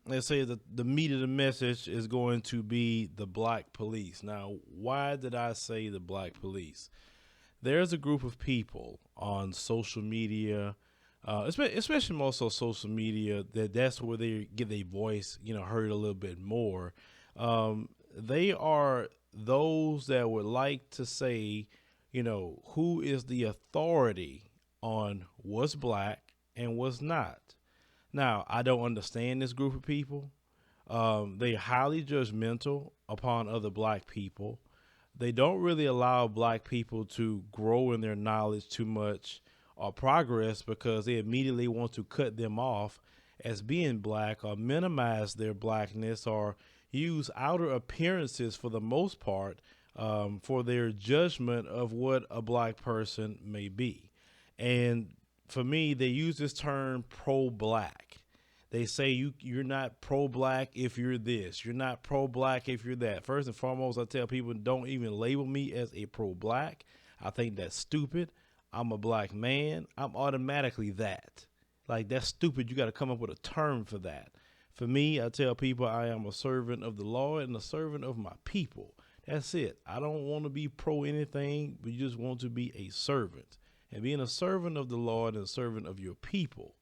let's say that the meat of the message is going to be the black police. Now, why did I say the black police? There's a group of people on social media, especially more so social media, that's where they get their voice, heard a little bit more. They are those that would like to say, who is the authority on what's black and what's not. Now, I don't understand this group of people. They're highly judgmental upon other black people. They don't really allow black people to grow in their knowledge too much or progress because they immediately want to cut them off as being black or minimize their blackness or use outer appearances for the most part for their judgment of what a black person may be. And for me, they use this term pro black. They say you're not pro black if you're this. You're not pro black if you're that. First and foremost, I tell people don't even label me as a pro black. I think that's stupid. I'm a black man. I'm automatically that. Like, that's stupid. You got to come up with a term for that. For me, I tell people I am a servant of the Lord and a servant of my people. That's it. I don't want to be pro anything, but you just want to be a servant. And being a servant of the Lord and a servant of your people,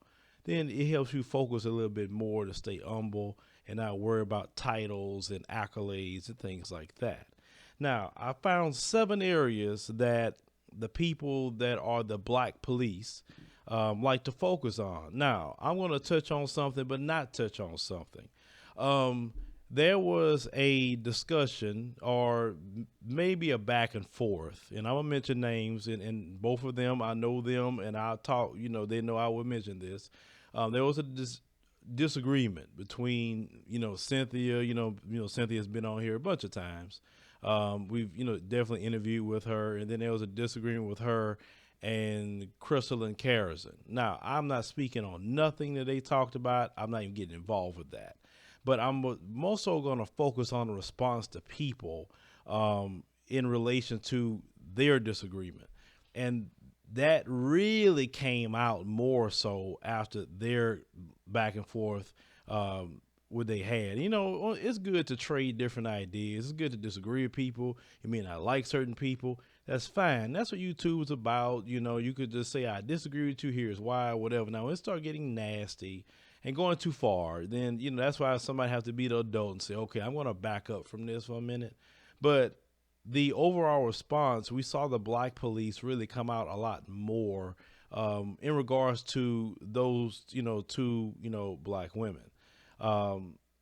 then it helps you focus a little bit more to stay humble and not worry about titles and accolades and things like that. Now, I found 7 areas that the people that are the black police like to focus on. Now, I'm going to touch on something, but not touch on something. There was a discussion or maybe a back and forth, and I'm going to mention names, and both of them, I know them, and I'll talk, they know I would mention this. There was a disagreement between, Cynthia, Cynthia's been on here a bunch of times. We've, definitely interviewed with her, and then there was a disagreement with her and Crystal and Karazin. Now, I'm not speaking on nothing that they talked about. I'm not even getting involved with that. But I'm more so going to focus on the response to people in relation to their disagreement. And that really came out more so after their back and forth what they had. It's good to trade different ideas. It's good to disagree with people. You may not like certain people. That's fine. That's what YouTube is about. You could just say, I disagree with you. Here's why, whatever. Now, when it start getting nasty and going too far, then, that's why somebody has to be the adult and say, okay, I'm going to back up from this for a minute. But the overall response, we saw the black police really come out a lot more in regards to those, two, black women.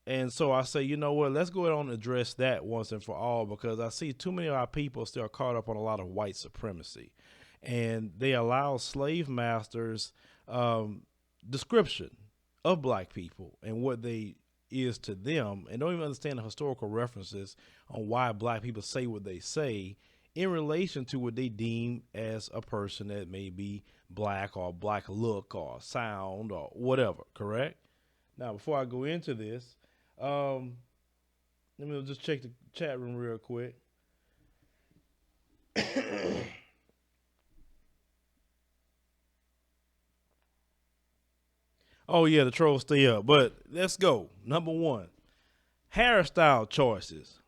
And so I say, you know what, let's go ahead and address that once and for all, because I see too many of our people still caught up on a lot of white supremacy. And they allow slave masters description of black people and what they is to them, and don't even understand the historical references on why black people say what they say in relation to what they deem as a person that may be black or black look or sound or whatever, correct? Now, before I go into this, let me just check the chat room real quick. Oh yeah, the trolls stay up. But let's go. Number 1, hairstyle choices,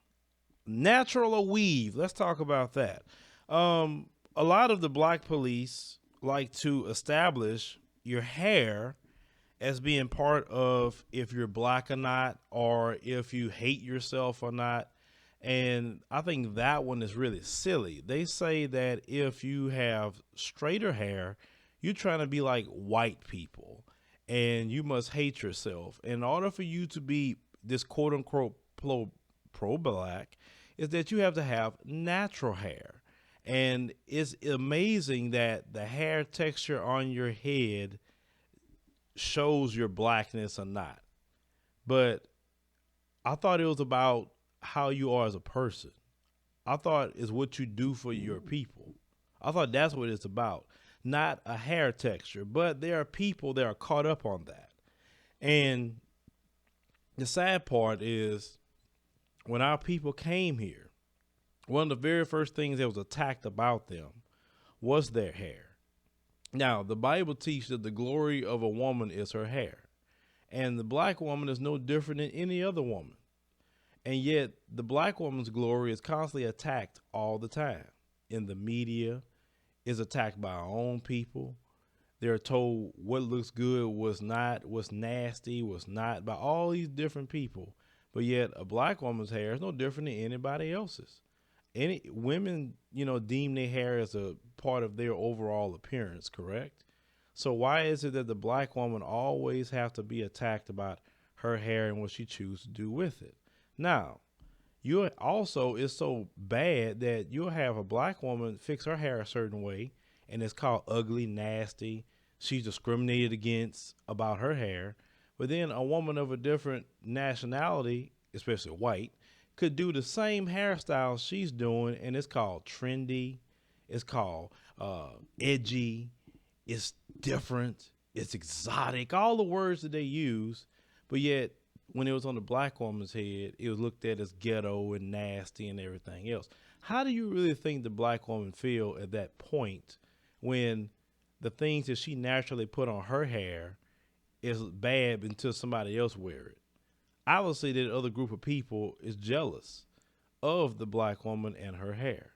natural or weave. Let's talk about that. A lot of the black police like to establish your hair as being part of if you're black or not, or if you hate yourself or not. And I think that one is really silly. They say that if you have straighter hair, you're trying to be like white people and you must hate yourself. In order for you to be this quote unquote pro black, is that you have to have natural hair. And it's amazing that the hair texture on your head shows your blackness or not. But I thought it was about how you are as a person. I thought it's what you do for your people. I thought that's what it's about, not a hair texture. But there are people that are caught up on that. And the sad part is when our people came here, one of the very first things that was attacked about them was their hair. Now, the Bible teaches that the glory of a woman is her hair. And the black woman is no different than any other woman. And yet the black woman's glory is constantly attacked all the time. In the media, is attacked by our own people. They're told what looks good, what's not, what's nasty, what's not, by all these different people. But yet a black woman's hair is no different than anybody else's. Any women, deem their hair as a part of their overall appearance, correct? So why is it that the black woman always have to be attacked about her hair and what she chooses to do with it? Now, you also, it's so bad that you'll have a black woman fix her hair a certain way, and it's called ugly, nasty. She's discriminated against about her hair. But then a woman of a different nationality, especially white, could do the same hairstyle she's doing, and it's called trendy. It's called edgy. It's different. It's exotic. All the words that they use, but yet when it was on the black woman's head, it was looked at as ghetto and nasty and everything else. How do you really think the black woman feel at that point when the things that she naturally put on her hair is bad until somebody else wear it? I would say that other group of people is jealous of the black woman and her hair.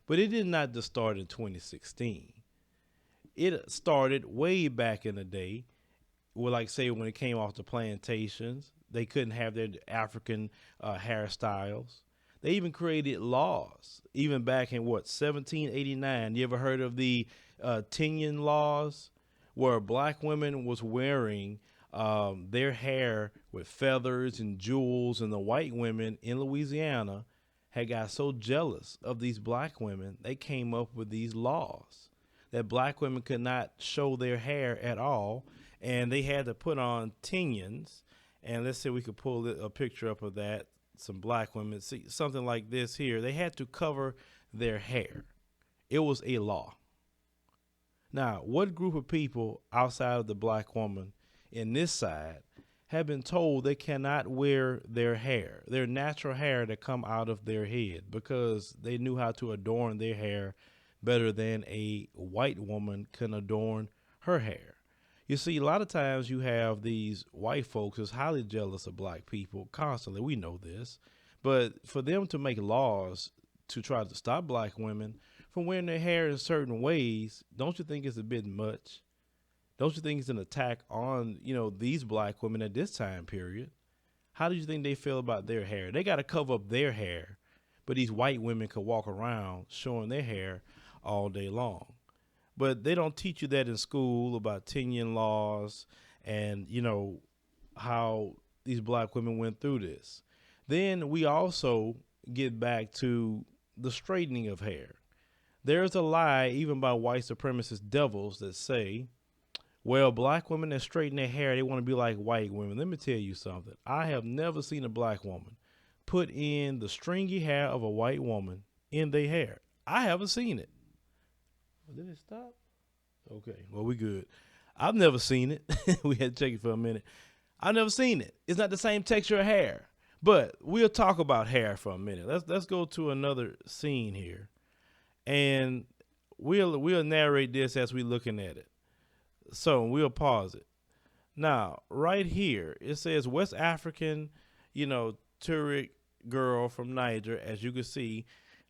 But it did not just start in 2016. It started way back in the day. Well, like say when it came off the plantations, they couldn't have their African hairstyles. They even created laws, even back in 1789. You ever heard of the Tinyon laws, where black women was wearing their hair with feathers and jewels, and the white women in Louisiana had got so jealous of these black women, they came up with these laws that black women could not show their hair at all, and they had to put on Tinyons. And let's say we could pull a picture up of that. Some black women, see something like this here. They had to cover their hair. It was a law. Now, what group of people outside of the black woman in this side have been told they cannot wear their hair, their natural hair that come out of their head, because they knew how to adorn their hair better than a white woman can adorn her hair? You see, a lot of times you have these white folks who's highly jealous of black people constantly. We know this. But for them to make laws to try to stop black women from wearing their hair in certain ways, don't you think it's a bit much? Don't you think it's an attack on, these black women at this time period? How do you think they feel about their hair? They got to cover up their hair, but these white women could walk around showing their hair all day long. But they don't teach you that in school about Tinyon laws and, how these black women went through this. Then we also get back to the straightening of hair. There's a lie, even by white supremacist devils, that say, well, black women that straighten their hair, they want to be like white women. Let me tell you something. I have never seen a black woman put in the stringy hair of a white woman in their hair. I haven't seen it. Did it stop? Okay, well, we good. I've never seen it. We had to check it for a minute. I've never seen it. It's not the same texture of hair. But we'll talk about hair for a minute. Let's go to another scene here, and we'll narrate this as we're looking at it. So we'll pause it. Now, right here, it says West African, Tuareg girl from Niger. As you can see,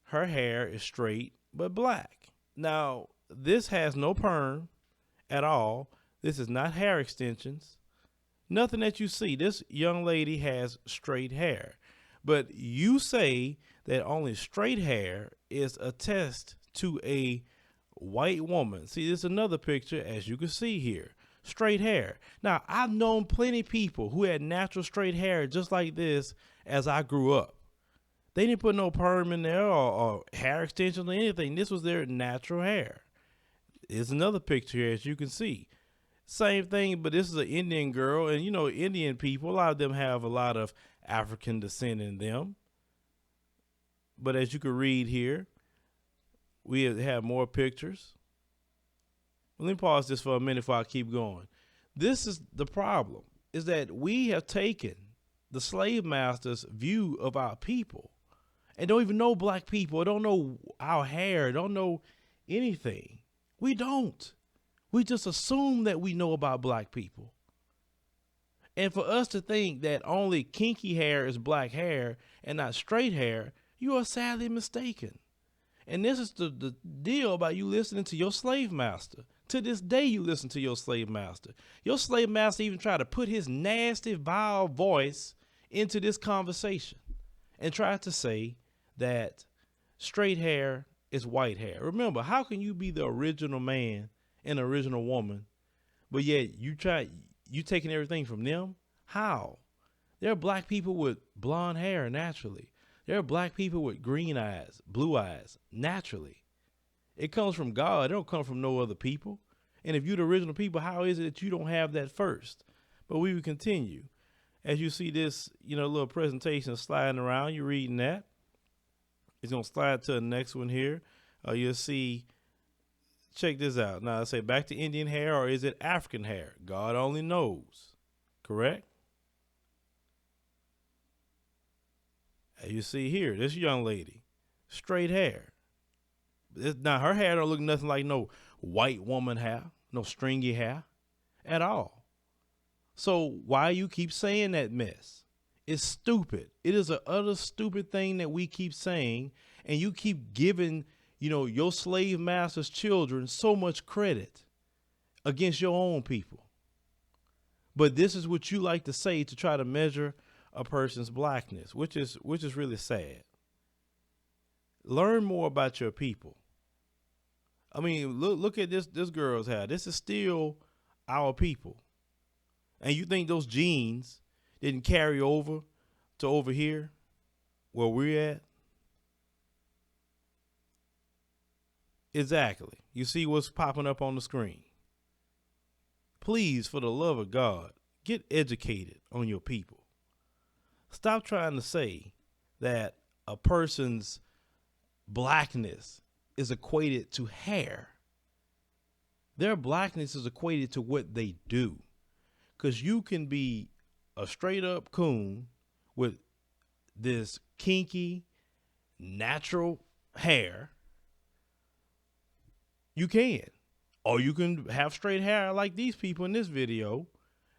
her hair is straight but black. Now, this has no perm at all. This is not hair extensions. Nothing that you see. This young lady has straight hair. But you say that only straight hair is a test to a white woman. See, this is another picture, as you can see here. Straight hair. Now, I've known plenty of people who had natural straight hair just like this as I grew up. They didn't put no perm in there or hair extensions or anything. This was their natural hair. Here's another picture here, as you can see. Same thing, but this is an Indian girl. And, Indian people, a lot of them have a lot of African descent in them. But as you can read here, we have more pictures. Let me pause this for a minute before I keep going. This is the problem, is that we have taken the slave masters' view of our people and don't even know black people, don't know our hair, don't know anything. We don't. We just assume that we know about black people. And for us to think that only kinky hair is black hair and not straight hair, you are sadly mistaken. And this is the deal about you listening to your slave master. To this day, you listen to your slave master. Your slave master even tried to put his nasty, vile voice into this conversation and tried to say that straight hair is white hair. Remember, how can you be the original man and original woman, but yet you taking everything from them? How? There are black people with blonde hair naturally. There are black people with green eyes, blue eyes, naturally. It comes from God. It don't come from no other people. And if you're the original people, how is it that you don't have that first? But we will continue. As you see this, little presentation sliding around, you're reading that. It's going to slide to the next one here. You'll see, check this out. Now, I say back to Indian hair, or is it African hair? God only knows. Correct? As you see here, this young lady, straight hair. Now, her hair don't look nothing like no white woman hair, no stringy hair at all. So why you keep saying that mess? It's stupid. It is an utter stupid thing that we keep saying, and you keep giving, your slave master's children so much credit against your own people. But this is what you like to say to try to measure a person's blackness, which is really sad. Learn more about your people. I mean, look at this girl's hair. This is still our people. And you think those genes didn't carry over to over here where we're at? Exactly. You see what's popping up on the screen. Please, for the love of God, get educated on your people. Stop trying to say that a person's blackness is equated to hair. Their blackness is equated to what they do. Because you can be a straight up coon with this kinky, natural hair. You can. Or you can have straight hair like these people in this video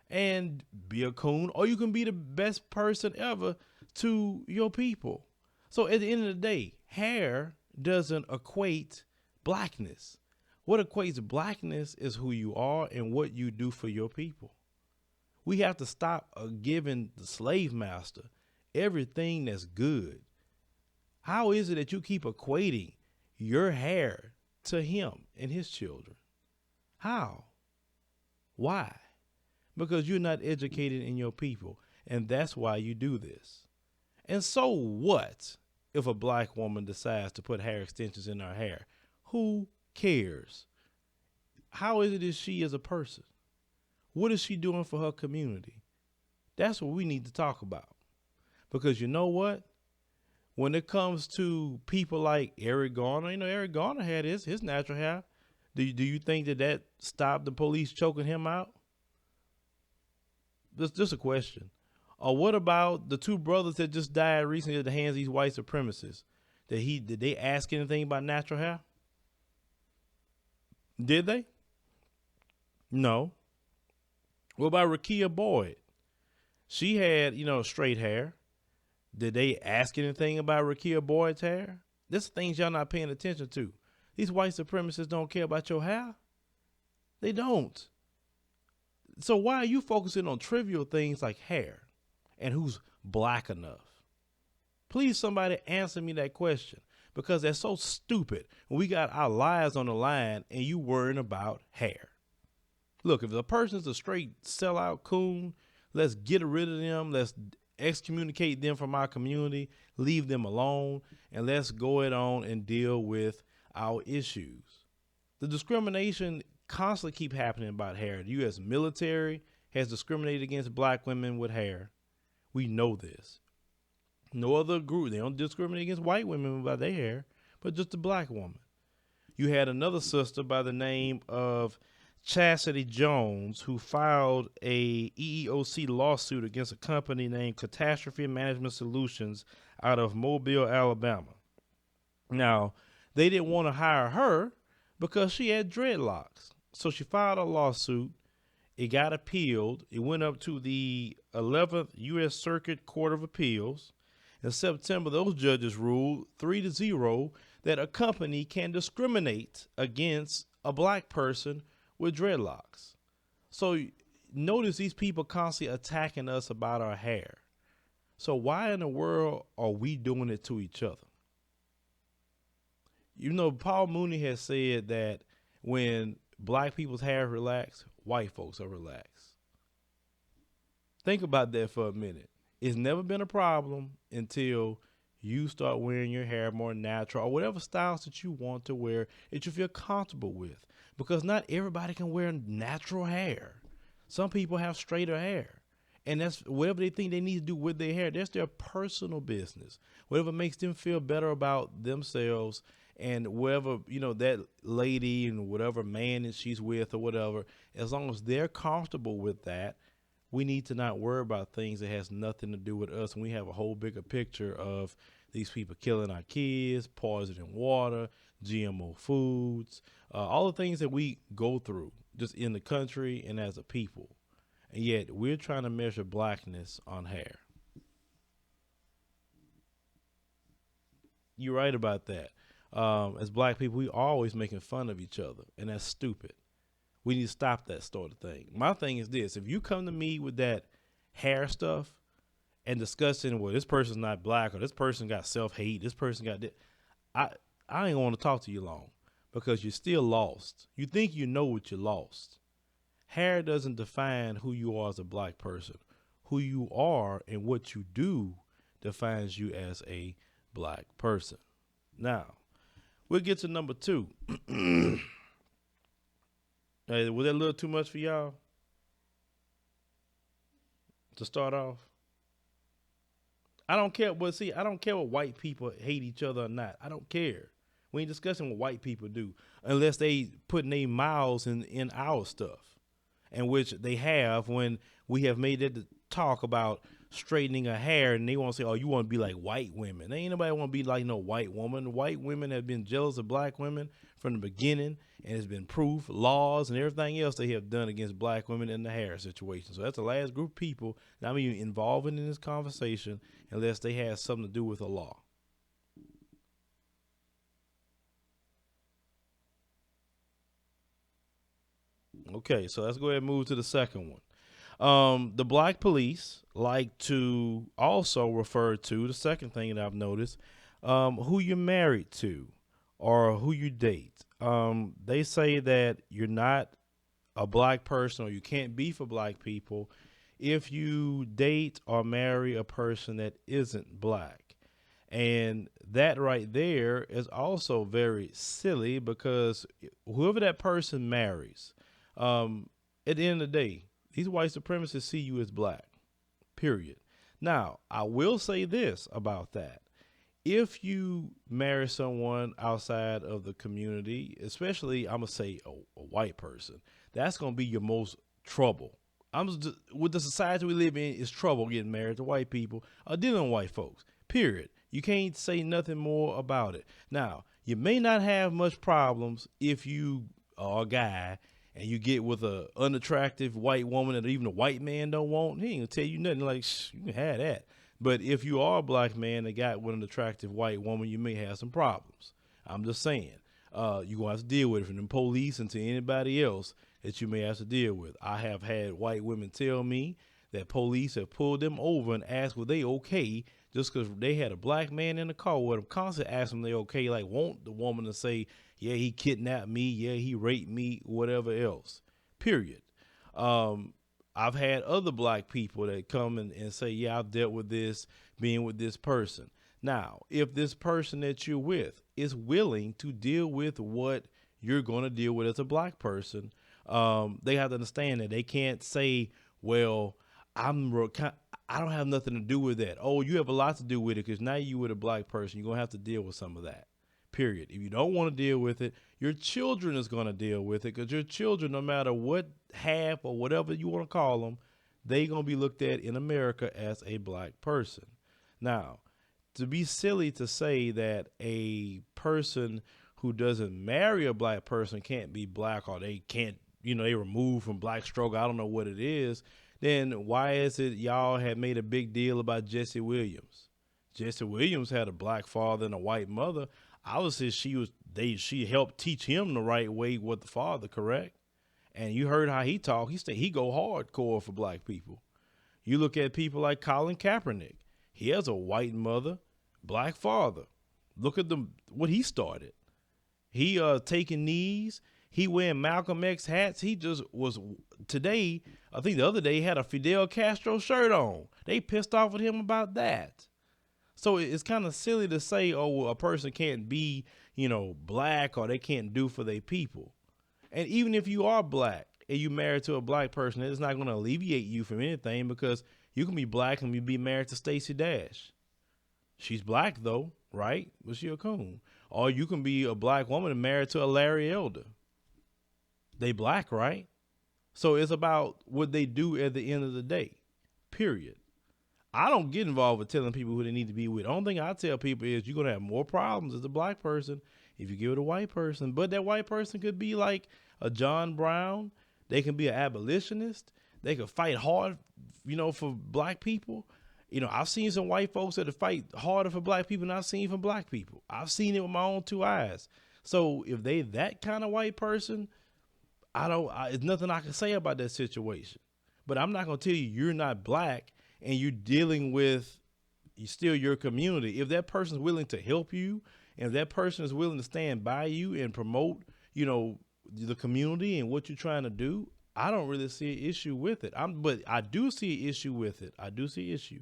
and be a coon, or you can be the best person ever to your people. So at the end of the day, hair doesn't equate blackness. What equates blackness is who you are and what you do for your people. We have to stop giving the slave master everything that's good. How is it that you keep equating your hair to him and his children? How? Why? Because you're not educated in your people, and that's why you do this. And so what if a black woman decides to put hair extensions in her hair? Who cares? How is she as a person? What is she doing for her community? That's what we need to talk about. Because you know what? When it comes to people like Eric Garner, Eric Garner had his natural hair. Do you think that stopped the police choking him out? Just a question. Or what about the two brothers that just died recently at the hands of these white supremacists? Did they ask anything about natural hair? Did they? No. What about Rekia Boyd? She had, straight hair. Did they ask anything about Rekia Boyd's hair? This is things y'all not paying attention to. These white supremacists don't care about your hair. They don't. So why are you focusing on trivial things like hair and who's black enough? Please, somebody answer me that question, because that's so stupid. We got our lives on the line and you worrying about hair. Look, if a person's a straight sellout coon, let's get rid of them. Let's excommunicate them from our community, leave them alone, and let's go it on and deal with our issues. The discrimination constantly keep happening about hair. The U.S. military has discriminated against black women with hair. We know this. No other group, they don't discriminate against white women about their hair, but just the black woman. You had another sister by the name of Chastity Jones who filed a EEOC lawsuit against a company named Catastrophe Management Solutions out of Mobile, Alabama. Now, they didn't want to hire her because she had dreadlocks. So she filed a lawsuit It got appealed. It went up to the 11th U.S. Circuit Court of Appeals. In September, those judges ruled 3-0 that a company can discriminate against a black person with dreadlocks. So notice these people constantly attacking us about our hair. So why in the world are we doing it to each other? You know, Paul Mooney has said that when black people's hair relax, white folks are relaxed. Think about that for a minute. It's never been a problem until you start wearing your hair more natural or whatever styles that you want to wear that you feel comfortable with. Because not everybody can wear natural hair. Some people have straighter hair. And that's whatever they think they need to do with their hair. That's their personal business. Whatever makes them feel better about themselves and whatever, you know, that lady and whatever man that she's with or whatever, as long as they're comfortable with that, we need to not worry about things that has nothing to do with us. And we have a whole bigger picture of these people killing our kids, poisoning water, GMO foods, all the things that we go through just in the country and as a people. And yet we're trying to measure blackness on hair. You're right about that. As black people, we always making fun of each other, and that's stupid. We need to stop that sort of thing. My thing is this: if you come to me with that hair stuff and discussing, well, this person's not black or this person got self-hate, this person got this, I ain't want to talk to you long because you're still lost. You think you know what you lost. Hair doesn't define who you are as a black person. Who you are and what you do defines you as a black person. Now, we'll get to number 2. Hey, was that a little too much for y'all to start off? I don't care. But see, I don't care what white people hate each other or not. I don't care. We ain't discussing what white people do unless they putting their mouths in our stuff, and which they have when we have made it to talk about straightening a hair, and they want to say, oh, you want to be like white women. Ain't nobody want to be like no white woman. White women have been jealous of black women from the beginning, and it's been proof, laws, and everything else they have done against black women in the hair situation. So that's the last group of people that I'm even involving in this conversation unless they have something to do with the law. Okay, so let's go ahead and move to the second one. The black police like to also refer to the second thing that I've noticed, who you're married to or who you date. They say that you're not a black person or you can't be for black people if you date or marry a person that isn't black. And that right there is also very silly because whoever that person marries, at the end of the day, these white supremacists see you as black, period. Now, I will say this about that. If you marry someone outside of the community, especially I'm going to say a white person, that's going to be your most trouble. With the society we live in, it's trouble getting married to white people or dealing with white folks, period. You can't say nothing more about it. Now, you may not have much problems if you are a guy and you get with a unattractive white woman that even a white man don't want. He ain't gonna tell you nothing like, you can have that. But if you are a black man that got with an attractive white woman, you may have some problems. I'm just saying. You're going to have to deal with it from the police and to anybody else that you may have to deal with. I have had white women tell me that police have pulled them over and asked were they okay just because they had a black man in the car with them, constantly asking them they okay, like want the woman to say, yeah, he kidnapped me, yeah, he raped me, whatever else, period. I've had other black people that come and say, yeah, I've dealt with this, being with this person. Now, if this person that you're with is willing to deal with what you're going to deal with as a black person, they have to understand that they can't say, well, I don't have nothing to do with that. Oh, you have a lot to do with it because now you with a black person, you're going to have to deal with some of that. Period. If you don't want to deal with it, your children is going to deal with it because your children, no matter what half or whatever you want to call them, they're going to be looked at in America as a black person. Now, to be silly to say that a person who doesn't marry a black person can't be black or they can't they removed from black struggle. I don't know what it is. Then why is it y'all had made a big deal about Jesse Williams? Jesse Williams had a black father and a white mother. Obviously, she helped teach him the right way with the father, correct? And you heard how he talked. He said he go hardcore for black people. You look at people like Colin Kaepernick. He has a white mother, black father. Look at what he started. He taking knees. He wearing Malcolm X hats. He just was today. I think the other day he had a Fidel Castro shirt on. They pissed off at him about that. So it's kind of silly to say, oh, well, a person can't be, black, or they can't do for their people. And even if you are black and you married to a black person, it's not going to alleviate you from anything, because you can be black and you be married to Stacey Dash. She's black though, right? But she a coon. Or you can be a black woman and married to a Larry Elder. They black, right? So it's about what they do at the end of the day, period. I don't get involved with telling people who they need to be with. The only thing I tell people is you're going to have more problems as a black person if you give it a white person. But that white person could be like a John Brown. They can be an abolitionist. They could fight hard, for black people. I've seen some white folks that fight harder for black people than I've seen from black people. I've seen it with my own two eyes. So if they that kind of white person, there's nothing I can say about that situation. But I'm not going to tell you you're not black and you're dealing with still your community. If that person's willing to help you, and if that person is willing to stand by you and promote, the community and what you're trying to do, I don't really see an issue with it. But I do see an issue with it. I do see an issue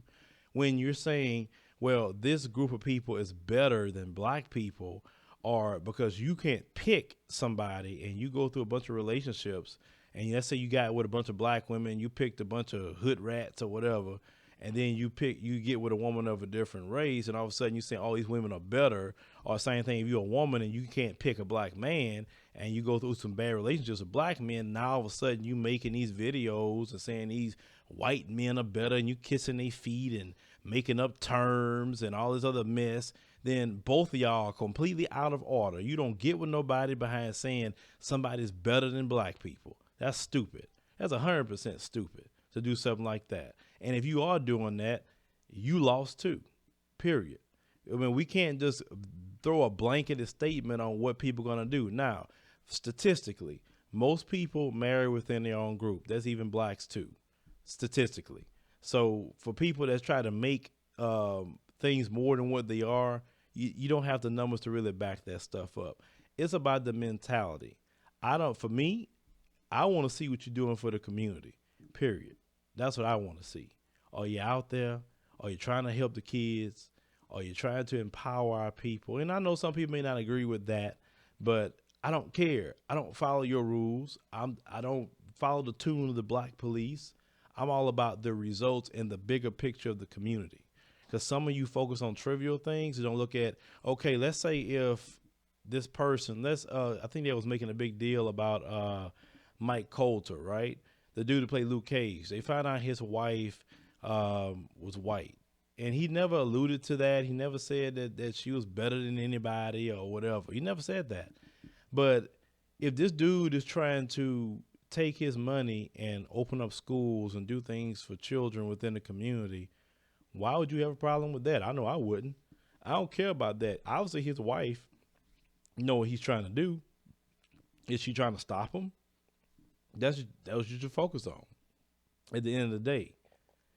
when you're saying, well, this group of people is better than black people, or because you can't pick somebody and you go through a bunch of relationships, and let's say you got with a bunch of black women, you picked a bunch of hood rats or whatever, and then you get with a woman of a different race, and all of a sudden you say, oh, these women are better. Or same thing, if you're a woman and you can't pick a black man and you go through some bad relationships with black men, now all of a sudden you making these videos and saying these white men are better, and you kissing their feet and making up terms and all this other mess, then both of y'all are completely out of order. You don't get with nobody behind saying somebody's better than black people. That's stupid. That's 100% stupid to do something like that. And if you are doing that, you lost too, period. I mean, we can't just throw a blanketed statement on what people are going to do. Now, statistically, most people marry within their own group. There's even blacks too, statistically. So for people that try to make things more than what they are, you don't have the numbers to really back that stuff up. It's about the mentality. For me, I want to see what you're doing for the community, period. That's what I want to see. Are you out there? Are you trying to help the kids? Are you trying to empower our people? And I know some people may not agree with that, but I don't care. I don't follow your rules. I don't follow the tune of the black police. I'm all about the results and the bigger picture of the community. Because some of you focus on trivial things. You don't look at, okay, let's say if this person, I think they was making a big deal about Mike Coulter, right? The dude who played Luke Cage. They found out his wife was white. And he never alluded to that. He never said that she was better than anybody or whatever. He never said that. But if this dude is trying to take his money and open up schools and do things for children within the community, why would you have a problem with that? I know I wouldn't. I don't care about that. Obviously, his wife know what he's trying to do. Is she trying to stop him? That's what you should focus on at the end of the day.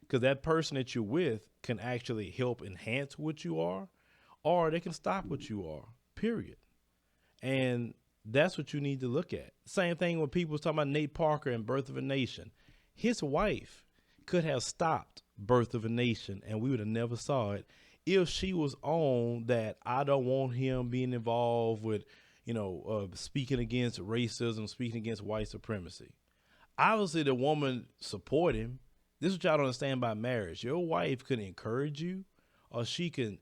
Because that person that you're with can actually help enhance what you are, or they can stop what you are, period. And that's what you need to look at. Same thing when people was talking about Nate Parker and Birth of a Nation. His wife could have stopped Birth of a Nation, and we would have never saw it if she was on that. I don't want him being involved with, speaking against racism, speaking against white supremacy. Obviously, the woman support him. This is what y'all don't understand about marriage. Your wife can encourage you, or she can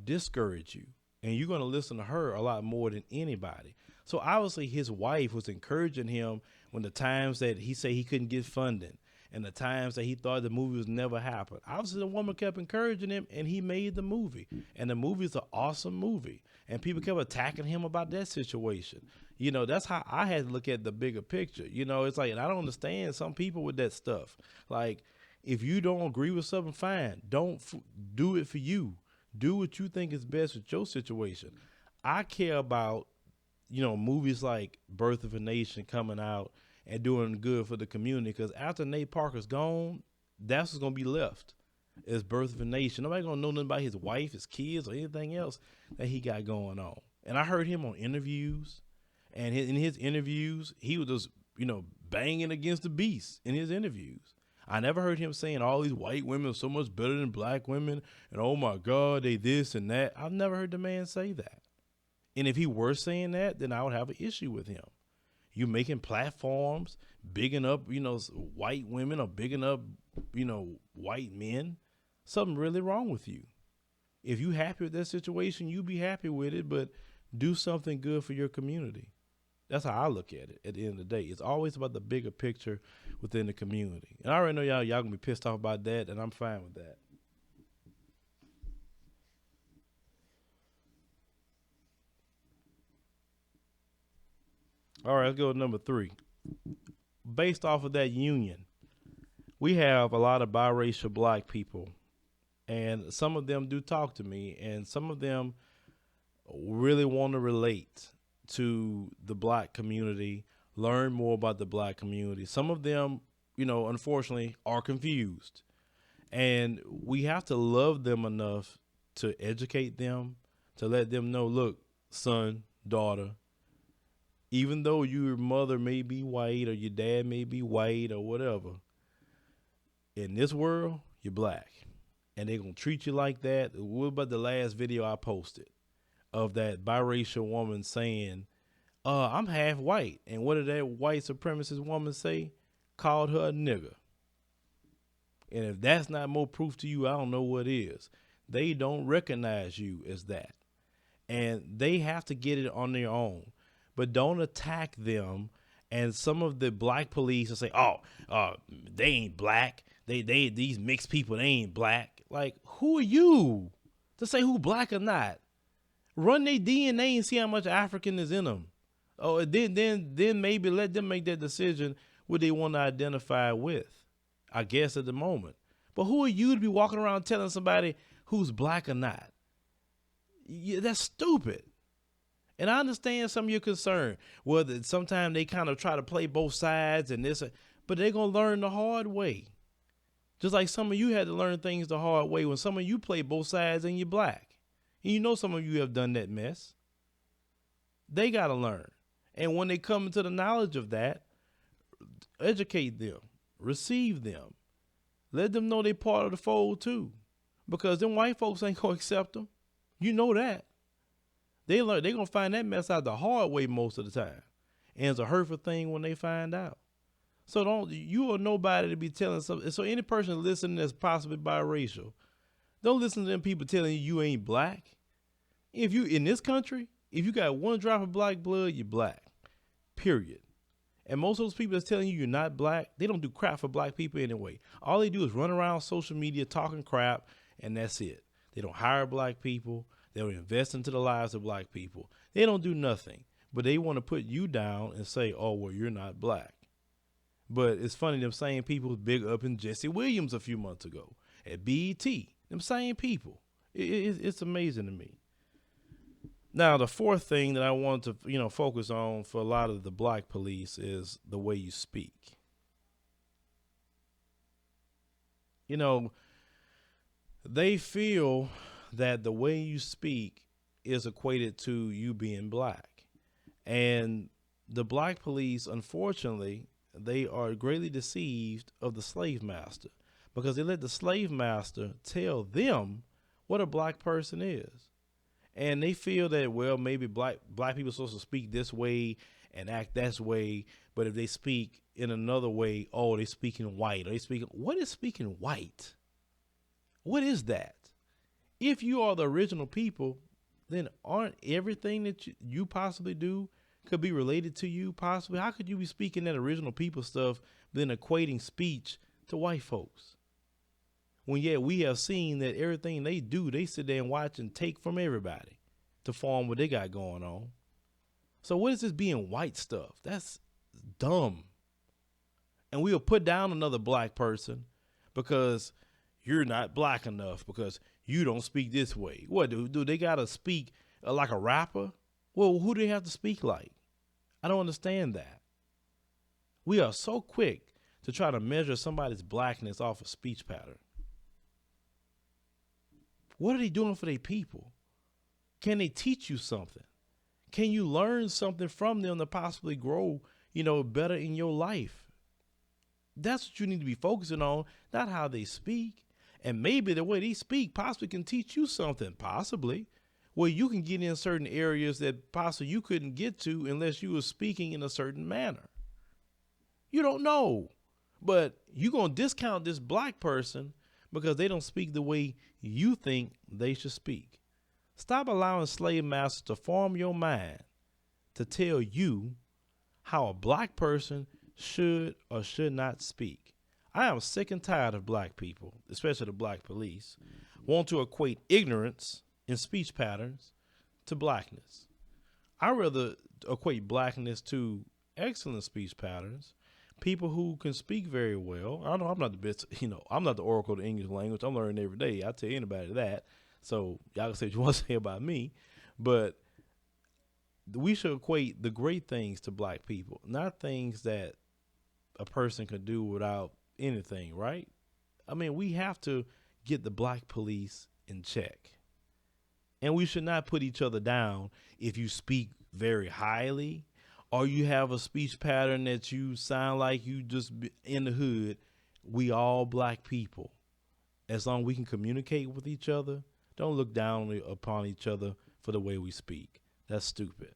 discourage you, and you're going to listen to her a lot more than anybody. So obviously, his wife was encouraging him when the times that he said he couldn't get funding, and the times that he thought the movie was never happen. Obviously, the woman kept encouraging him, and he made the movie. And the movie is an awesome movie. And people kept attacking him about that situation. That's how I had to look at the bigger picture. It's like, and I don't understand some people with that stuff. Like, if you don't agree with something, fine. Don't do it for you. Do what you think is best with your situation. I care about, movies like Birth of a Nation coming out and doing good for the community, because after Nate Parker's gone, that's what's going to be left is Birth of a Nation. Nobody going to know nothing about his wife, his kids, or anything else that he got going on. And I heard him on interviews, and in his interviews, he was just, banging against the beast in his interviews. I never heard him saying all these white women are so much better than black women, and oh my God, they this and that. I've never heard the man say that. And if he were saying that, then I would have an issue with him. You making platforms, bigging up, white women, or bigging up, white men. Something really wrong with you. If you happy with that situation, you be happy with it, but do something good for your community. That's how I look at it at the end of the day. It's always about the bigger picture within the community. And I already know y'all gonna be pissed off about that, and I'm fine with that. All right, let's go to number 3. Based off of that union, we have a lot of biracial black people, and some of them do talk to me, and some of them really want to relate to the black community, learn more about the black community. Some of them, unfortunately, are confused, and we have to love them enough to educate them, to let them know, look, son, daughter, even though your mother may be white or your dad may be white or whatever, in this world, you're black. And they're going to treat you like that. What about the last video I posted of that biracial woman saying, I'm half white. And what did that white supremacist woman say? Called her a nigger. And if that's not more proof to you, I don't know what is. They don't recognize you as that. And they have to get it on their own. But don't attack them. And some of the black police will say, they ain't black. These mixed people, they ain't black. Like, who are you to say who black or not? Run their DNA and see how much African is in them. Oh, then maybe let them make that decision what they want to identify with, I guess, at the moment. But who are you to be walking around telling somebody who's black or not? That's stupid. And I understand some of your concern. Whether sometimes they kind of try to play both sides and this, but they're going to learn the hard way. Just like some of you had to learn things the hard way when some of you play both sides and you're black. And some of you have done that mess. They got to learn. And when they come into the knowledge of that, educate them, receive them. Let them know they're part of the fold too. Because them white folks ain't going to accept them. You know that. They're going to find that mess out the hard way most of the time. And it's a hurtful thing when they find out. So you are nobody to be telling something. So any person listening that's possibly biracial, don't listen to them people telling you ain't black. If you in this country, if you got one drop of black blood, you're black. Period. And most of those people that's telling you you're not black, they don't do crap for black people anyway. All they do is run around social media talking crap, and that's it. They don't hire black people. They don't invest into the lives of black people. They don't do nothing. But they want to put you down and say, oh, well, you're not black. But it's funny, them same people was big up in Jesse Williams a few months ago at BET. Them same people. It's amazing to me. Now, the fourth thing that I want to, focus on for a lot of the black police is the way you speak. They feel that the way you speak is equated to you being black. And the black police, unfortunately, they are greatly deceived of the slave master because they let the slave master tell them what a black person is. And they feel that, well, maybe black people are supposed to speak this way and act that way. But if they speak in another way, oh, they're speaking white. What is speaking white? What is that? If you are the original people, then aren't everything that you possibly do could be related to you possibly? How could you be speaking that original people stuff, then equating speech to white folks? When yet we have seen that everything they do, they sit there and watch and take from everybody to form what they got going on. So what is this being white stuff? That's dumb. And we'll put down another black person because you're not black enough, because you don't speak this way. What, do they got to speak like a rapper? Well, who do they have to speak like? I don't understand that. We are so quick to try to measure somebody's blackness off a speech pattern. What are they doing for their people? Can they teach you something? Can you learn something from them to possibly grow, better in your life? That's what you need to be focusing on, not how they speak. And maybe the way they speak possibly can teach you something, possibly, where you can get in certain areas that possibly you couldn't get to unless you were speaking in a certain manner. You don't know, but you're going to discount this black person because they don't speak the way you think they should speak. Stop allowing slave masters to form your mind to tell you how a black person should or should not speak. I am sick and tired of black people, especially the black police, want to equate ignorance in speech patterns to blackness. I rather equate blackness to excellent speech patterns, people who can speak very well. I know I'm not the best, I'm not the oracle of the English language. I'm learning every day. I tell anybody that. So y'all can say what you want to say about me, but we should equate the great things to black people, not things that a person could do without anything, right? I mean, we have to get the black police in check. And we should not put each other down if you speak very highly or you have a speech pattern that you sound like you just in the hood. We all black people. As long as we can communicate with each other, don't look down upon each other for the way we speak. That's stupid.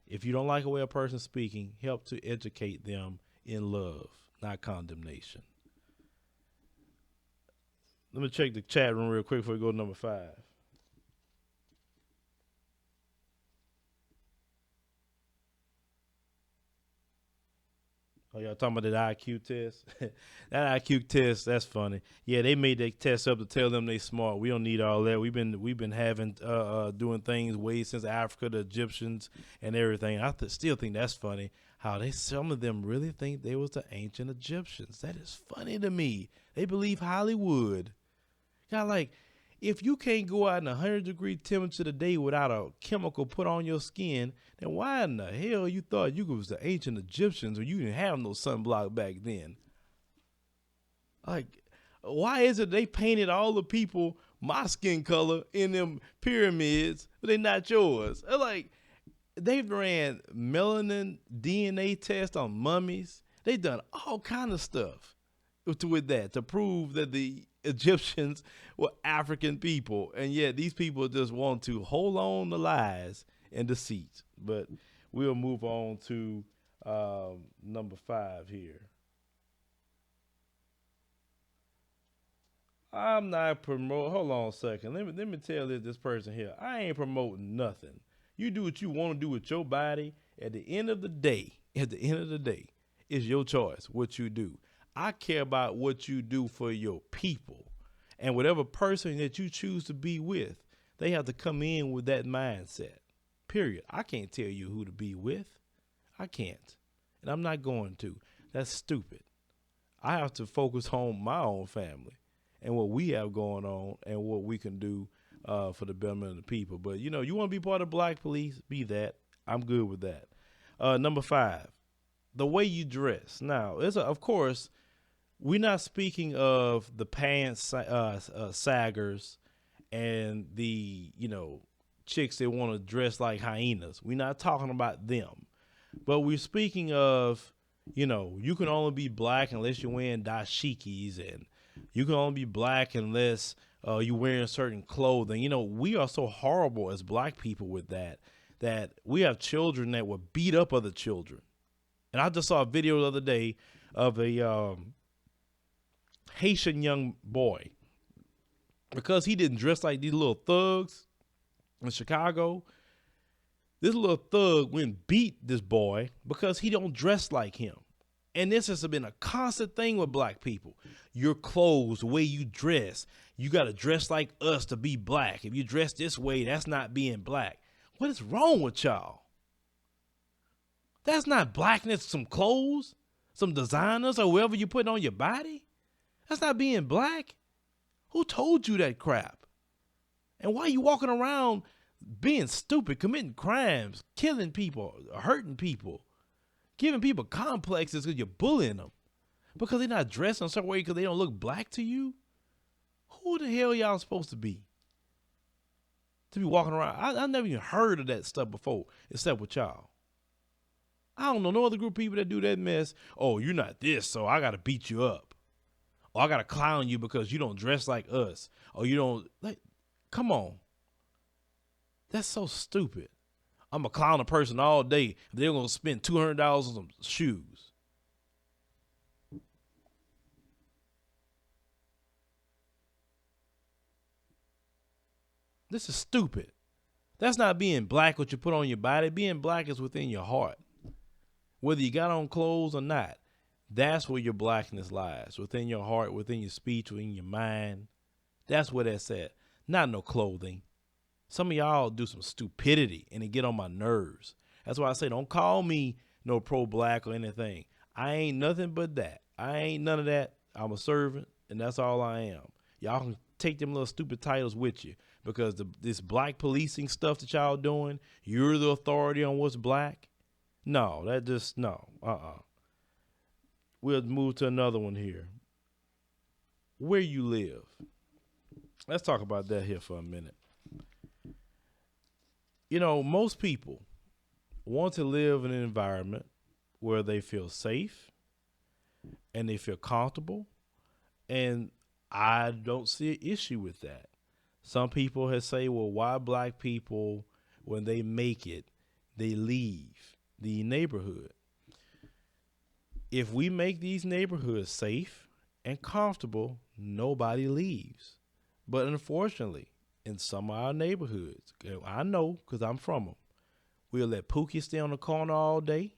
If you don't like the way a person's speaking, help to educate them in love, not condemnation. Let me check the chat room real quick before we go to number 5. Oh, y'all talking about that IQ test? That IQ test, that's funny. Yeah, they made that test up to tell them they smart. We don't need all that. We've been having doing things way since Africa, the Egyptians and everything. I still think that's funny how some of them really think they was the ancient Egyptians. That is funny to me. They believe Hollywood. God, like, if you can't go out in 100-degree temperature today without a chemical put on your skin, then why in the hell you thought you was the ancient Egyptians or you didn't have no sunblock back then? Like, why is it they painted all the people my skin color in them pyramids, but they not yours? Like, they've ran melanin DNA tests on mummies. They've done all kind of stuff with that to prove that the Egyptians were African people, and yet these people just want to hold on to lies and deceit. But we'll move on to number 5 here. I'm not promoting. Hold on a second. Let me tell this person here. I ain't promoting nothing. You do what you want to do with your body. At the end of the day, it's your choice what you do. I care about what you do for your people. And whatever person that you choose to be with, they have to come in with that mindset. Period. I can't tell you who to be with. I can't. And I'm not going to. That's stupid. I have to focus on my own family and what we have going on and what we can do for the betterment of the people. But, you want to be part of black police, be that. I'm good with that. Number 5, the way you dress. Now, of course, we're not speaking of the pants saggers and the, chicks that want to dress like hyenas. We're not talking about them. But we're speaking of, you can only be black unless you're wearing dashikis, and you can only be black unless you're wearing certain clothing. We are so horrible as black people with that we have children that will beat up other children. And I just saw a video the other day of a Haitian young boy, because he didn't dress like these little thugs in Chicago. This little thug went and beat this boy because he don't dress like him. And this has been a constant thing with black people. Your clothes, the way you dress, you got to dress like us to be black. If you dress this way, that's not being black. What is wrong with y'all? That's not blackness, some clothes, some designers or whatever you put on your body. That's not being black. Who told you that crap? And why are you walking around being stupid, committing crimes, killing people, hurting people, giving people complexes because you're bullying them? Because they're not dressed in a certain way because they don't look black to you? Who the hell y'all supposed to be? To be walking around. I never even heard of that stuff before, except with y'all. I don't know no other group of people that do that mess. Oh, you're not this, so I got to beat you up. Or I got to clown you because you don't dress like us. Or you don't, like, come on. That's so stupid. I'm going to clown a person all day. They're going to spend $200 on some shoes. This is stupid. That's not being black, what you put on your body. Being black is within your heart. Whether you got on clothes or not, that's where your blackness lies. Within your heart, within your speech, within your mind. That's where that's at. Not no clothing. Some of y'all do some stupidity and it get on my nerves. That's why I say don't call me no pro-black or anything. I ain't nothing but that. I ain't none of that. I'm a servant and that's all I am. Y'all can take them little stupid titles with you because this black policing stuff that y'all doing, you're the authority on what's black. No, that just, no. We'll move to another one here. Where you live. Let's talk about that here for a minute. You know, most people want to live in an environment where they feel safe and they feel comfortable. And I don't see an issue with that. Some people have say, well, why black people, when they make it, they leave the neighborhood? If we make these neighborhoods safe and comfortable, nobody leaves. But unfortunately, in some of our neighborhoods, I know because I'm from them, we'll let Pookie stay on the corner all day.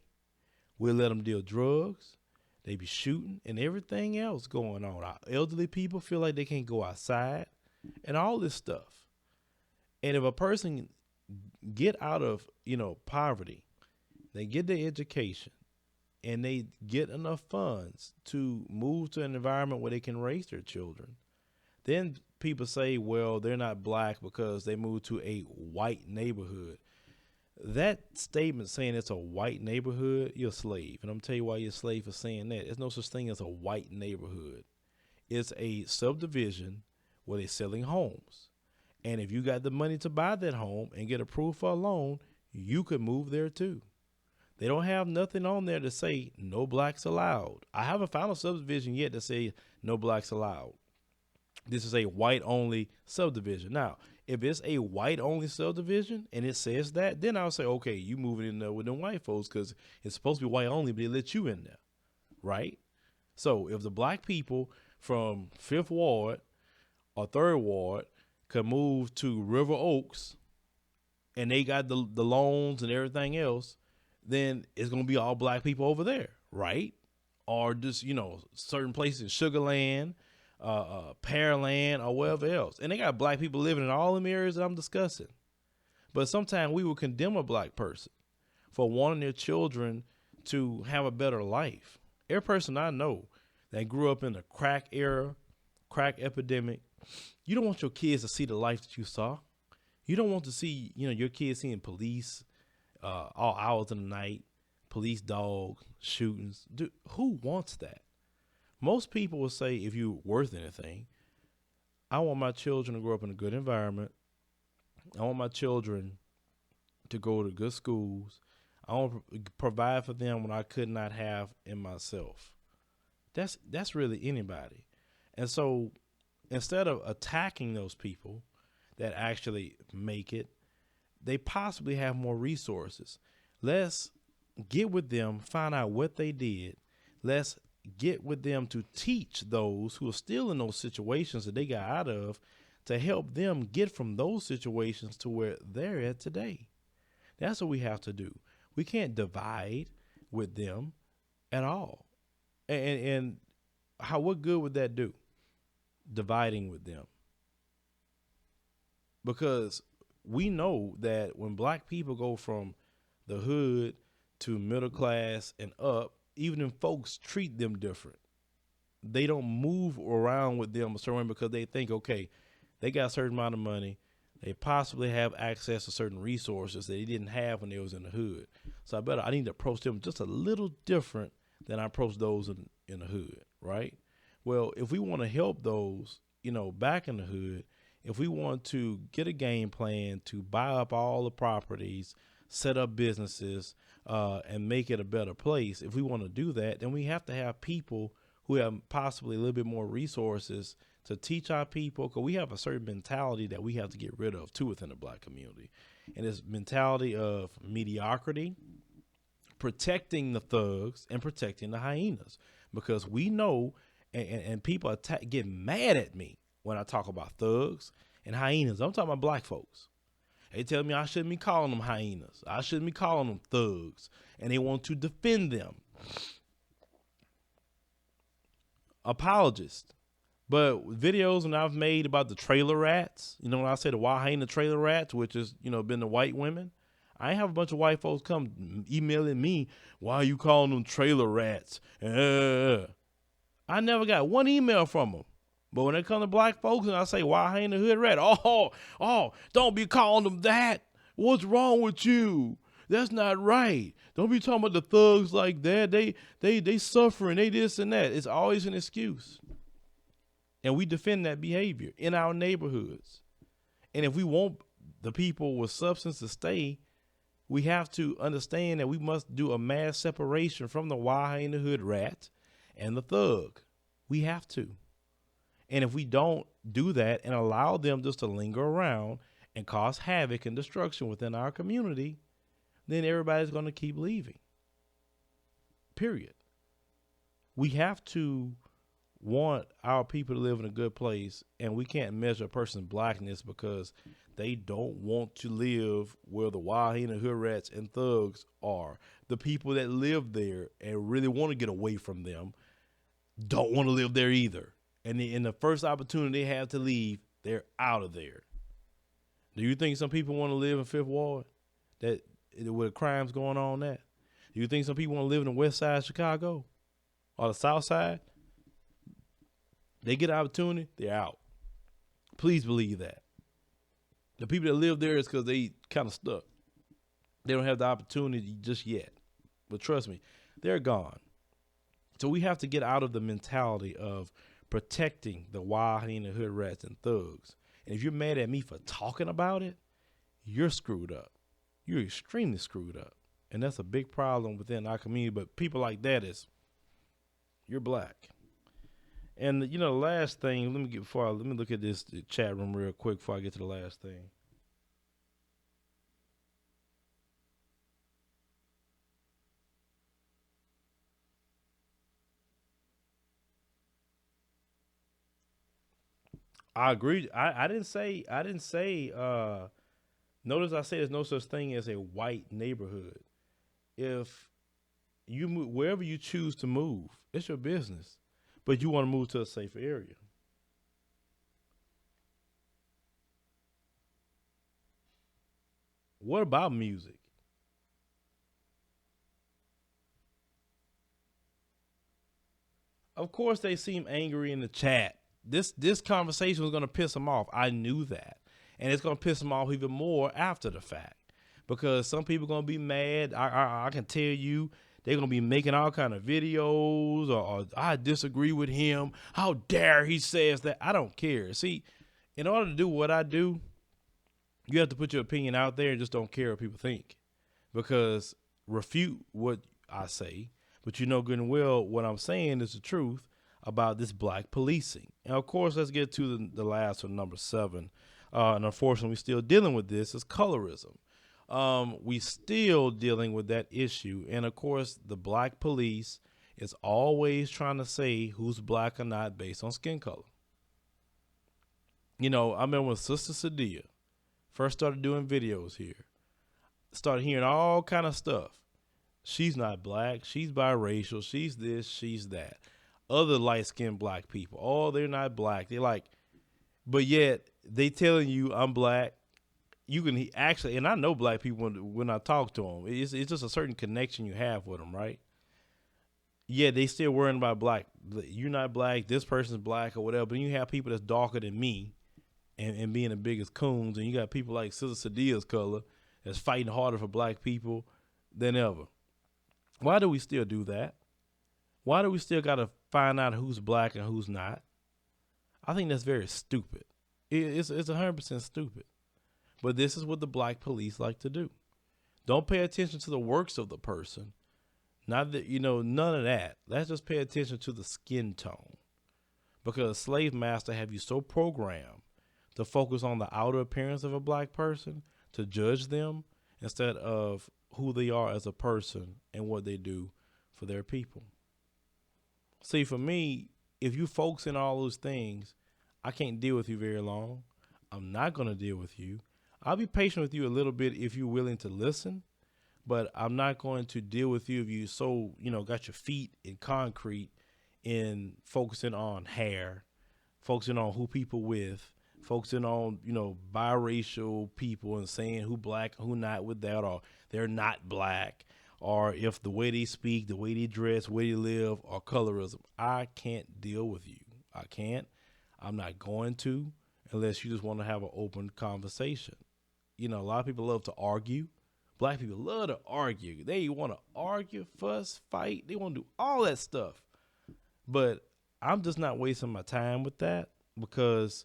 We'll let them deal drugs. They be shooting and everything else going on. Our elderly people feel like they can't go outside and all this stuff. And if a person get out of, poverty, they get their education, and they get enough funds to move to an environment where they can raise their children, then people say, well, they're not black because they moved to a white neighborhood. That statement saying it's a white neighborhood, you're a slave. And I'm tell you why you're a slave for saying that. There's no such thing as a white neighborhood. It's a subdivision where they're selling homes. And if you got the money to buy that home and get approved for a loan, you could move there too. They don't have nothing on there to say no blacks allowed. I haven't found a subdivision yet to say no blacks allowed. This is a white only subdivision. Now, if it's a white only subdivision and it says that, then I'll say, okay, you moving in there with them white folks because it's supposed to be white only, but they let you in there, right? So if the black people from 5th Ward or 3rd Ward could move to River Oaks and they got the loans and everything else, then it's going to be all black people over there, right? Or just, certain places in Sugar Land, Pearland, or wherever else. And they got black people living in all them areas that I'm discussing. But sometimes we will condemn a black person for wanting their children to have a better life. Every person I know that grew up in the crack era, crack epidemic, you don't want your kids to see the life that you saw. You don't want to see, your kids seeing police all hours of the night, police dogs, shootings. Dude, who wants that? Most people will say, if you're worth anything, I want my children to grow up in a good environment. I want my children to go to good schools. I want to provide for them what I could not have in myself. That's really anybody. And so instead of attacking those people that actually make it, they possibly have more resources. Let's get with them, find out what they did. Let's get with them to teach those who are still in those situations that they got out of to help them get from those situations to where they're at today. That's what we have to do. We can't divide with them at all. And what good would that do? Dividing with them. Because we know that when black people go from the hood to middle class and up, even if folks treat them different. They don't move around with them a certain way because they think, okay, they got a certain amount of money. They possibly have access to certain resources that they didn't have when they was in the hood. So I need to approach them just a little different than I approach those in the hood, right? Well, if we want to help those, back in the hood, if we want to get a game plan to buy up all the properties, set up businesses, and make it a better place, if we want to do that, then we have to have people who have possibly a little bit more resources to teach our people, because we have a certain mentality that we have to get rid of too within the black community. And this mentality of mediocrity, protecting the thugs and protecting the hyenas, because we know, and people get mad at me when I talk about thugs and hyenas. I'm talking about black folks. They tell me I shouldn't be calling them hyenas. I shouldn't be calling them thugs. And they want to defend them. Apologist. But videos when I've made about the trailer rats, when I say the hyena trailer rats, which is, been the white women, I have a bunch of white folks come emailing me, why are you calling them trailer rats? I never got one email from them. But when it comes to black folks and I say, why ain't the hood rat? Oh, don't be calling them that. What's wrong with you? That's not right. Don't be talking about the thugs like that. They suffering, they this and that. It's always an excuse. And we defend that behavior in our neighborhoods. And if we want the people with substance to stay, we have to understand that we must do a mass separation from the why in the hood rat and the thug. We have to. And if we don't do that and allow them just to linger around and cause havoc and destruction within our community, then everybody's going to keep leaving. Period. We have to want our people to live in a good place, and we can't measure a person's blackness because they don't want to live where the hyena, hood rats, and thugs are. The people that live there and really want to get away from them don't want to live there either. And in the first opportunity they have to leave, they're out of there. Do you think some people want to live in Fifth Ward that with crimes going on that? Do you think some people want to live in the west side of Chicago or the south side? They get an opportunity, they're out. Please believe that. The people that live there is because they kind of stuck. They don't have the opportunity just yet. But trust me, they're gone. So we have to get out of the mentality of protecting the wild hyena, hood rats, and thugs. And if you're mad at me for talking about it, you're screwed up. You're extremely screwed up. And that's a big problem within our community. But people like that you're black. And the last thing, let me look at this chat room real quick before I get to the last thing. I agree. I didn't say notice I say there's no such thing as a white neighborhood. If you move wherever you choose to move, it's your business. But you want to move to a safer area. What about music? Of course they seem angry in the chat. This conversation was going to piss them off. I knew that. And it's going to piss them off even more after the fact. Because some people are going to be mad. I can tell you they're going to be making all kind of videos or I disagree with him. How dare he says that? I don't care. See, in order to do what I do, you have to put your opinion out there and just don't care what people think. Because refute what I say, but you know good and well what I'm saying is the truth about this black policing. And of course, let's get to the last one, number 7. And unfortunately, we're still dealing with this, is colorism. We still dealing with that issue. And of course, the black police is always trying to say who's black or not based on skin color. I remember when Sister Sadia first started doing videos here, started hearing all kind of stuff. She's not black. She's biracial. She's this, she's that. Other light-skinned black people, oh, they're not black. They're like, but yet they telling you I'm black you can actually, and I know black people when I talk to them, it's just a certain connection you have with them, right? Yeah, they still worrying about black. You're not black. This person's black or whatever. But you have people that's darker than me and being the biggest coons, and you got people like Sister Sadia's color that's fighting harder for black people than ever. Why do we still do that? Why do we still got to find out who's black and who's not? I think that's very stupid. It's 100% stupid. But this is what the black police like to do. Don't pay attention to the works of the person. Not that, none of that. Let's just pay attention to the skin tone. Because a slave master have you so programmed to focus on the outer appearance of a black person, to judge them, instead of who they are as a person and what they do for their people. See, for me, if you focus on all those things, I can't deal with you very long. I'm not going to deal with you. I'll be patient with you a little bit if you're willing to listen, but I'm not going to deal with you if you got your feet in concrete in focusing on hair, focusing on who people with, focusing on, biracial people and saying who black, who not with that, or they're not black, or if the way they speak, the way they dress, where they live, or colorism. I can't deal with you. I can't. I'm not going to, unless you just want to have an open conversation. A lot of people love to argue. Black people love to argue. They want to argue, fuss, fight. They want to do all that stuff. But I'm just not wasting my time with that, because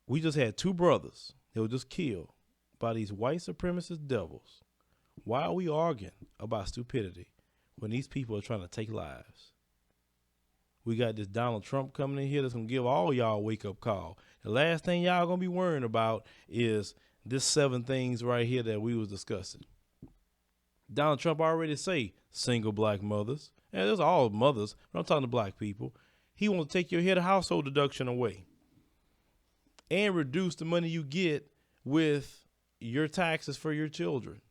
we just had two brothers that were just killed by these white supremacist devils. Why are we arguing about stupidity when these people are trying to take lives? We got this Donald Trump coming in here that's going to give all y'all a wake-up call. The last thing y'all going to be worrying about is this 7 things right here that we was discussing. Donald Trump already say single black mothers. And there's all mothers, but I'm talking to black people. He want to take your head of household deduction away and reduce the money you get with your taxes for your children.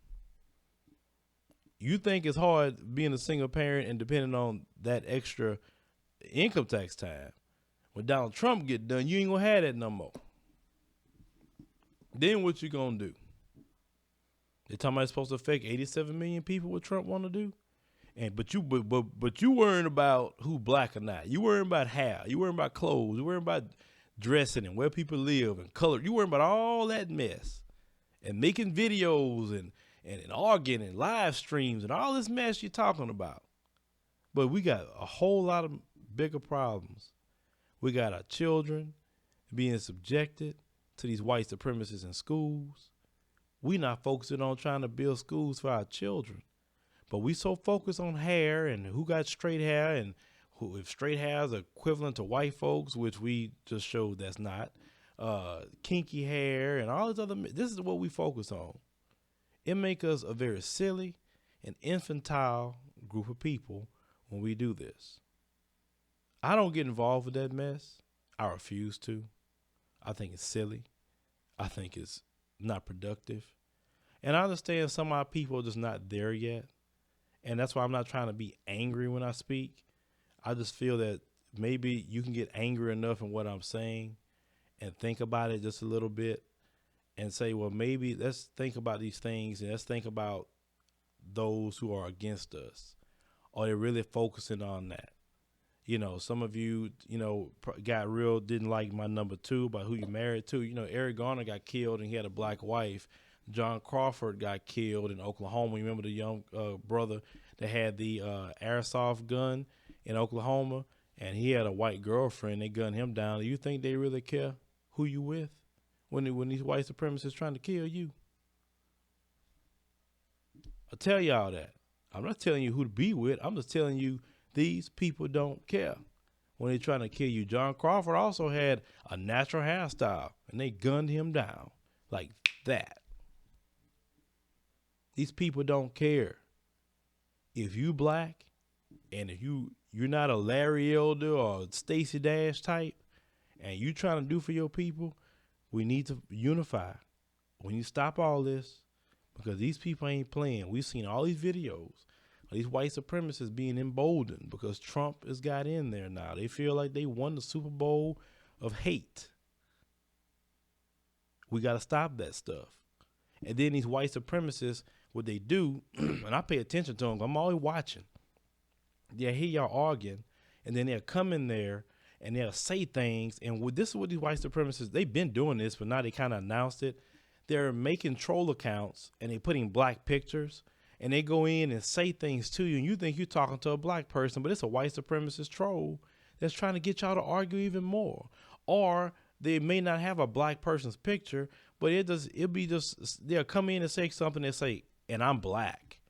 You think it's hard being a single parent and depending on that extra income tax time. When Donald Trump get done, you ain't gonna have that no more. Then what you gonna do? They talking about it's supposed to affect 87 million people, what Trump want to do? But you worrying about who black or not. You worrying about hair. You worrying about clothes. You worrying about dressing and where people live and color. You worrying about all that mess and making videos and arguing and live streams and all this mess you're talking about. But we got a whole lot of bigger problems. We got our children being subjected to these white supremacists in schools. We not focusing on trying to build schools for our children. But we so focused on hair and who got straight hair and who, if straight hair is equivalent to white folks, which we just showed that's not, kinky hair and all this other, this is what we focus on. It make us a very silly and infantile group of people when we do this. I don't get involved with that mess. I refuse to. I think it's silly. I think it's not productive. And I understand some of our people are just not there yet. And that's why I'm not trying to be angry when I speak. I just feel that maybe you can get angry enough in what I'm saying and think about it just a little bit and say, well, maybe let's think about these things and let's think about those who are against us. Or they're really focusing on that. Some of you, didn't like my number 2 about who you married to. Eric Garner got killed and he had a black wife. John Crawford got killed in Oklahoma. You remember the young brother that had the airsoft gun in Oklahoma, and he had a white girlfriend. They gunned him down. Do you think they really care who you with when these white supremacists trying to kill you? I tell y'all that. I'm not telling you who to be with. I'm just telling you these people don't care when they're trying to kill you. John Crawford also had a natural hairstyle, and they gunned him down like that. These people don't care. If you black and if you're not a Larry Elder or Stacey Dash type and you trying to do for your people, we need to unify. We need to stop all this because these people ain't playing. We've seen all these videos of these white supremacists being emboldened because Trump has got in there now. They feel like they won the Super Bowl of hate. We got to stop that stuff. And then these white supremacists, what they do, and I pay attention to them, I'm always watching. They'll hear y'all arguing, and then they'll come in there and they'll say things. And this is what these white supremacists, they've been doing this, but now they kind of announced it. They're making troll accounts and they putting black pictures, and they go in and say things to you, and you think you're talking to a black person, but it's a white supremacist troll that's trying to get y'all to argue even more. Or they may not have a black person's picture, but they'll come in and say something and say, and I'm black.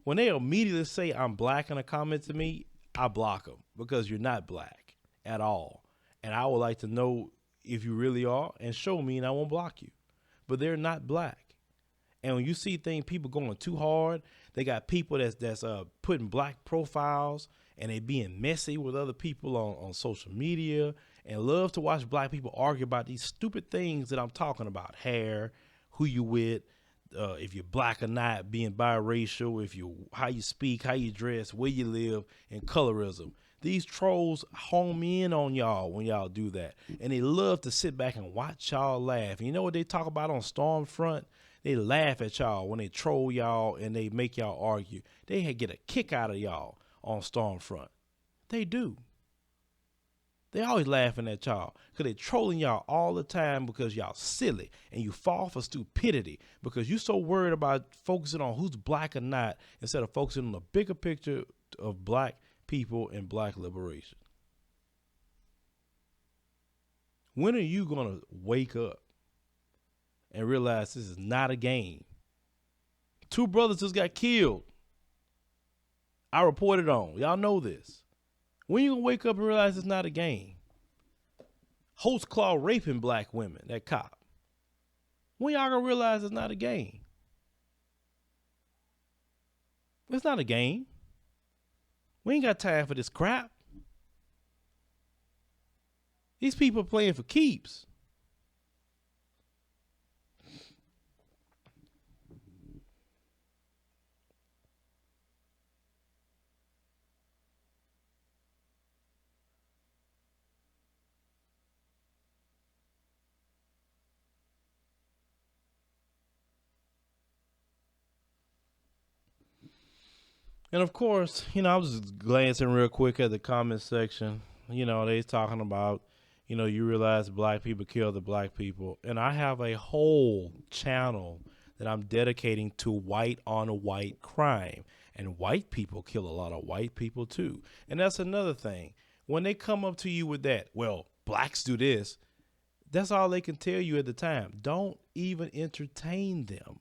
When they immediately say I'm black in a comment to me, I block them, because you're not black at all. And I would like to know if you really are, and show me, and I won't block you. But they're not black. And when you see people going too hard, they got people that's putting black profiles, and they being messy with other people on social media, and love to watch black people argue about these stupid things that I'm talking about: hair, who you with, if you're black or not, being biracial, how you speak, how you dress, where you live, and colorism. These trolls home in on y'all when y'all do that, and they love to sit back and watch y'all laugh. And you know what they talk about on Stormfront? They laugh at y'all when they troll y'all and they make y'all argue. They get a kick out of y'all on Stormfront. They do. They always laughing at y'all because they trolling y'all all the time, because y'all silly and you fall for stupidity because you so worried about focusing on who's black or not, instead of focusing on the bigger picture of black people and black liberation. When are you going to wake up and realize this is not a game? 2 brothers just got killed. I reported on. Y'all know this. When you gonna wake up and realize it's not a game? Holtzclaw raping black women, that cop. When y'all gonna realize it's not a game? It's not a game. We ain't got time for this crap. These people are playing for keeps. And of course, I was just glancing real quick at the comment section. They talking about, you realize black people kill the black people. And I have a whole channel that I'm dedicating to white on white crime. And white people kill a lot of white people too. And that's another thing. When they come up to you with that, well, blacks do this, that's all they can tell you at the time. Don't even entertain them.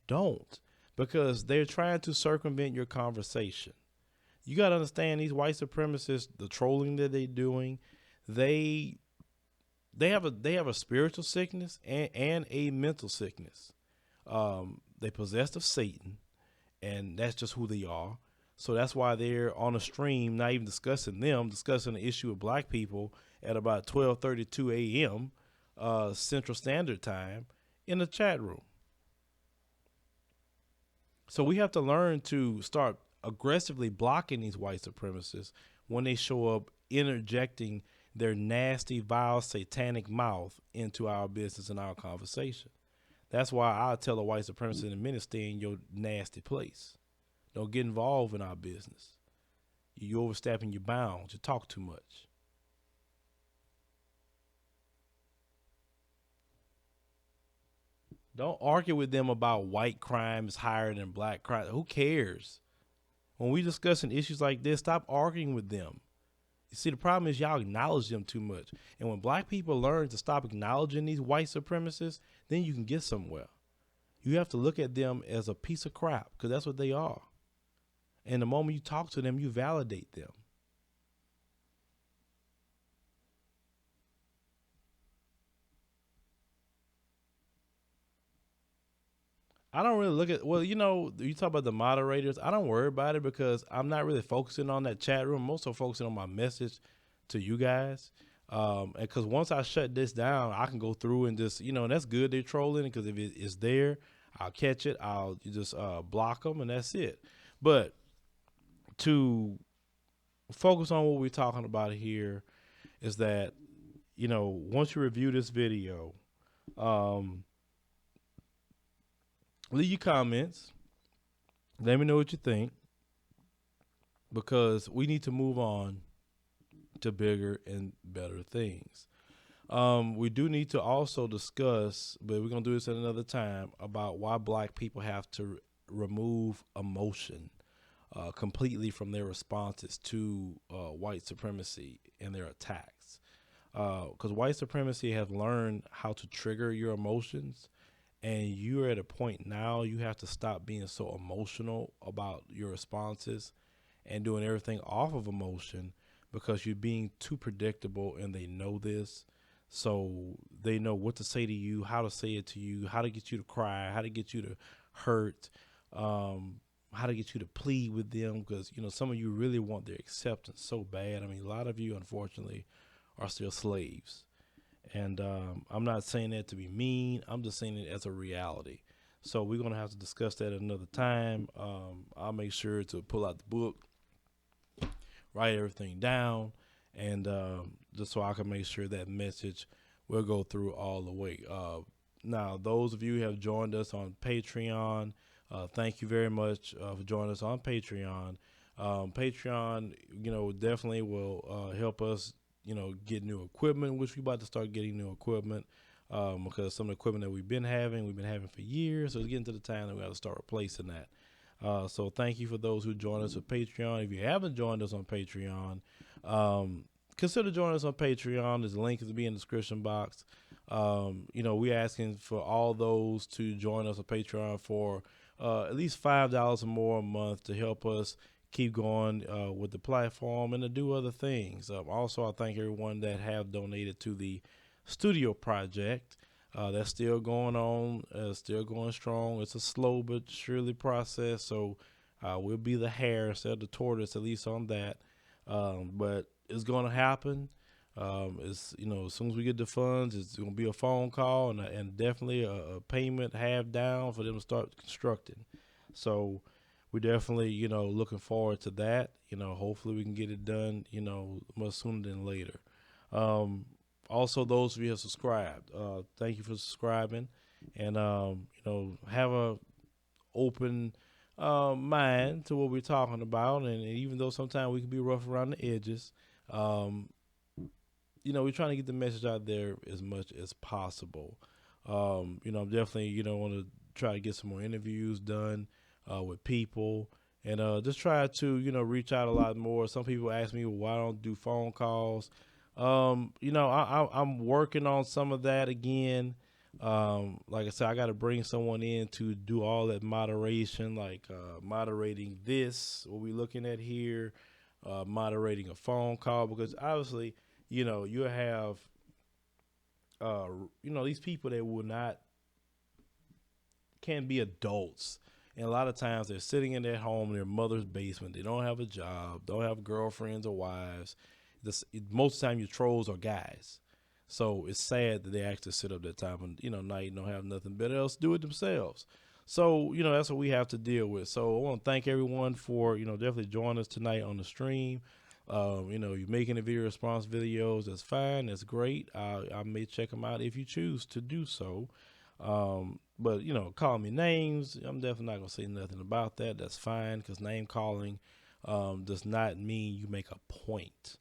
Don't. Because they're trying to circumvent your conversation. You got to understand, these white supremacists, the trolling that they're doing, they have a spiritual sickness and a mental sickness. They possessed of Satan, and that's just who they are. So that's why they're on a stream, not even discussing the issue of black people at about 12:32 a.m. Central Standard Time in the chat room. So we have to learn to start aggressively blocking these white supremacists when they show up, interjecting their nasty, vile, satanic mouth into our business and our conversation. That's why I'll tell a white supremacist in a minute, stay in your nasty place. Don't get involved in our business. You're overstepping your bounds. You talk too much. Don't argue with them about white crime is higher than black crime. Who cares? When we discussing issues like this, stop arguing with them. You see, the problem is y'all acknowledge them too much. And when black people learn to stop acknowledging these white supremacists, then you can get somewhere. You have to look at them as a piece of crap, because that's what they are. And the moment you talk to them, you validate them. I don't really look at, you talk about the moderators. I don't worry about it because I'm not really focusing on that chat room. I'm also focusing on my message to you guys. Because once I shut this down, I can go through and just, and that's good they're trolling, because if it is there, I'll catch it. I'll just block them, and that's it. But to focus on what we're talking about here is that, once you review this video, Leave your comments. Let me know what you think because we need to move on to bigger and better things. We do need to also discuss, but we're gonna do this at another time, about why black people have to remove emotion completely from their responses to white supremacy and their attacks. Because white supremacy has learned how to trigger your emotions, and you're at a point now you have to stop being so emotional about your responses and doing everything off of emotion because you're being too predictable and they know this. So they know what to say to you, how to say it to you, how to get you to cry, how to get you to hurt, how to get you to plead with them because, some of you really want their acceptance so bad. I mean, a lot of you, unfortunately, are still slaves. And I'm not saying that to be mean. I'm just saying it as a reality. So we're going to have to discuss that at another time. I'll make sure to pull out the book, write everything down, and just so I can make sure that message will go through all the way. Now, those of you who have joined us on Patreon, thank you very much for joining us on Patreon. Patreon, definitely will help us, get new equipment, which we about to start getting new equipment because some of the equipment that we've been having for years. So it's getting to the time that we got to start replacing that. So thank you for those who joined us on Patreon. If you haven't joined us on Patreon, consider joining us on Patreon. There's a link to be in the description box. We're asking for all those to join us on Patreon for at least $5 or more a month to help us keep going with the platform and to do other things. Also, I thank everyone that have donated to the studio project. That's still going on, still going strong. It's a slow but surely process, so we'll be the hare instead of the tortoise, at least on that. But it's going to happen. As soon as we get the funds, it's going to be a phone call and definitely a payment half down for them to start constructing. So we're definitely, looking forward to that. Hopefully we can get it done, much sooner than later. Also, those of you who have subscribed, thank you for subscribing, and have a open mind to what we're talking about. And even though sometimes we can be rough around the edges, we're trying to get the message out there as much as possible. I'm definitely want to try to get some more interviews done with people. And just try to, reach out a lot more. Some people ask me, well, why don't I do phone calls? I'm working on some of that again. Like I said, I got to bring someone in to do all that moderation, like moderating this, what we're looking at here, moderating a phone call, because obviously, you have, these people that can't be adults. And a lot of times they're sitting in their home in their mother's basement. They don't have a job, don't have girlfriends or wives. Most of the time your trolls are guys. So it's sad that they actually sit up that time and, night and don't have nothing better else to do it themselves. So, that's what we have to deal with. So I want to thank everyone for, definitely joining us tonight on the stream. You're making the video response videos. That's fine. That's great. I may check them out if you choose to do so. But, call me names. I'm definitely not going to say nothing about that. That's fine because name calling does not mean you make a point.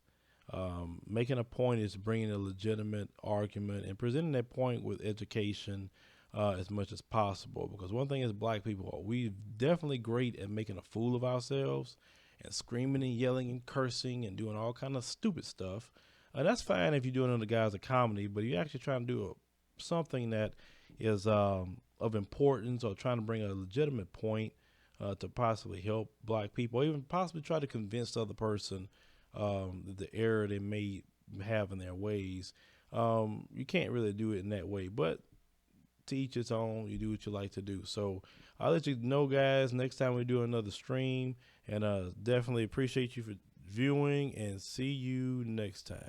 Making a point is bringing a legitimate argument and presenting that point with education as much as possible. Because one thing is black people, we definitely great at making a fool of ourselves and screaming and yelling and cursing and doing all kind of stupid stuff. That's fine if you're doing it on the guise of comedy, but you're actually trying to do something that is of importance or trying to bring a legitimate point to possibly help black people, or even possibly try to convince the other person the error they may have in their ways. You can't really do it in that way, but to each its own. You do what you like to do. So I'll let you know, guys, next time we do another stream, and definitely appreciate you for viewing, and see you next time.